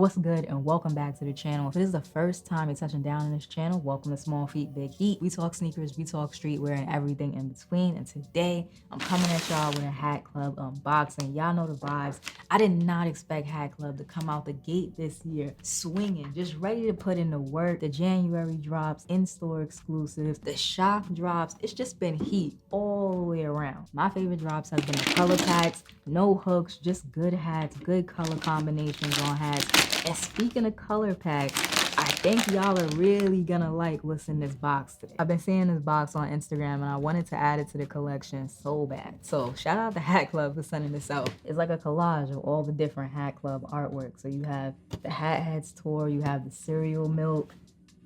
What's good and welcome back to the channel. If it is the first time you're touching down on this channel, welcome to Small Feet Big Heat. We talk sneakers, we talk streetwear, and everything in between. And today I'm coming at y'all with a Hat Club unboxing. Y'all know the vibes. I did not expect Hat Club to come out the gate this year swinging, just ready to put in the work. The January drops, in-store exclusives, the shop drops. It's just been heat all the way around. My favorite drops have been the color packs, no hooks, just good hats, good color combinations on hats. And speaking of color packs, I think y'all are really gonna like what's in this box today. I've been seeing this box on Instagram and I wanted to add it to the collection so bad. So shout out to Hat Club for sending this out. It's like a collage of all the different Hat Club artwork. So you have the Hat Heads tour, you have the cereal milk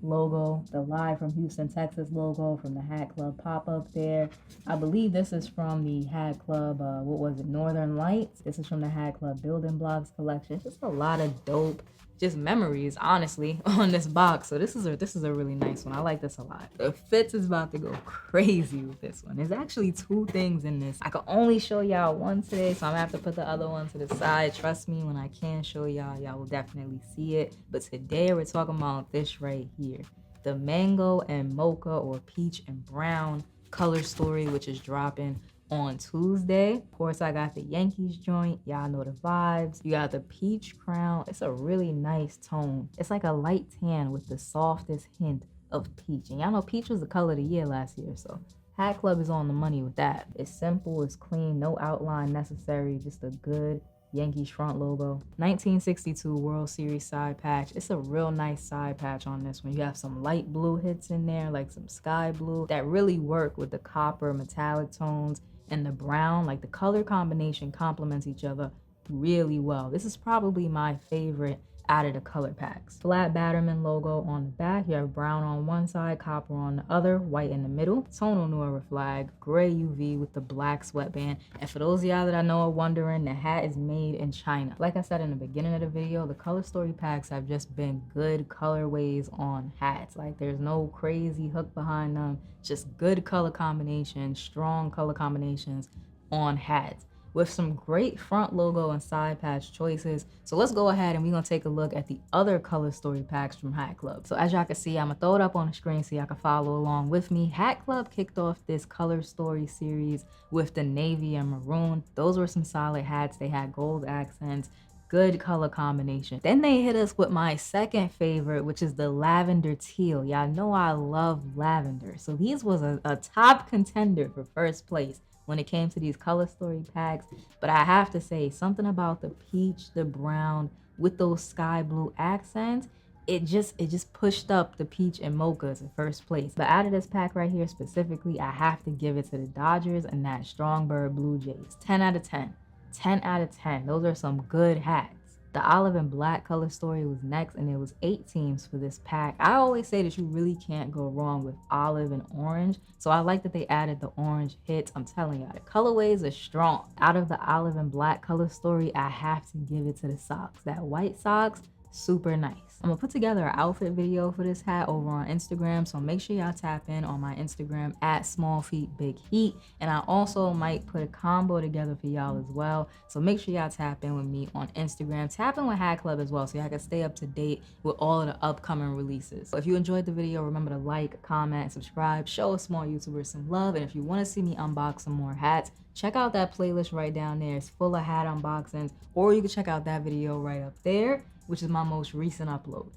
logo, the Live from Houston, Texas logo from the Hat Club pop-up there. I believe this is from the Hat Club, what was it, Northern Lights. This is from the Hat Club Building Blocks collection. Just a lot of dope, just memories, honestly, on this box. So this is a really nice one. I like this a lot. The fits is about to go crazy with this one. There's actually two things in this. I can only show y'all one today, so I'm gonna have to put the other one to the side. Trust me, when I can show y'all, y'all will definitely see it. But today we're talking about this right here, the mango and mocha or peach and brown color story, which is dropping on Tuesday. Of course, I got the Yankees joint. Y'all know the vibes. You got the peach crown. It's a really nice tone. It's like a light tan with the softest hint of peach. And y'all know peach was the color of the year last year, so Hat Club is on the money with that. It's simple, it's clean, no outline necessary, just a good Yankees front logo. 1962 World Series side patch. It's a real nice side patch on this one. You have some light blue hits in there, like some sky blue, that really work with the copper metallic tones and the brown. Like the color combination complements each other really well. This is probably my favorite out of the color packs. Flat Batterman logo on the back. You have brown on one side, copper on the other, white in the middle. Tonal Noir flag, gray UV with the black sweatband. And for those of y'all that I know are wondering, the hat is made in China. Like I said in the beginning of the video, the color story packs have just been good colorways on hats. Like there's no crazy hook behind them, just good color combinations, strong color combinations on hats, with some great front logo and side patch choices. So let's go ahead and we're gonna take a look at the other color story packs from Hat Club. So as y'all can see, I'm gonna throw it up on the screen so y'all can follow along with me. Hat Club kicked off this color story series with the navy and maroon. Those were some solid hats. They had gold accents, good color combination. Then they hit us with my second favorite, which is the lavender teal. Y'all know I love lavender. So these was a top contender for first place when it came to these color story packs. But I have to say, something about the peach, the brown with those sky blue accents, it just pushed up the peach and mochas in first place. But out of this pack right here specifically, I have to give it to the Dodgers and that Strongbird Blue Jays. 10 out of 10. 10 out of 10. Those are some good hats. The olive and black color story was next, and it was 8 teams for this pack. I always say that you really can't go wrong with olive and orange, so I like that they added the orange hits. I'm telling y'all, the colorways are strong. Out of the olive and black color story, I have to give it to the socks. That white socks, super nice. I'm gonna put together an outfit video for this hat over on Instagram, so make sure y'all tap in on my Instagram at Small Feet Big Heat, and I also might put a combo together for y'all as well, so make sure y'all tap in with me on Instagram. Tap in with Hat Club as well so y'all can stay up to date with all of the upcoming releases. So if you enjoyed the video, remember to like, comment, subscribe, show a small YouTuber some love, and if you want to see me unbox some more hats, check out that playlist right down there. It's full of hat unboxings, or you can check out that video right up there, which is my most recent upload.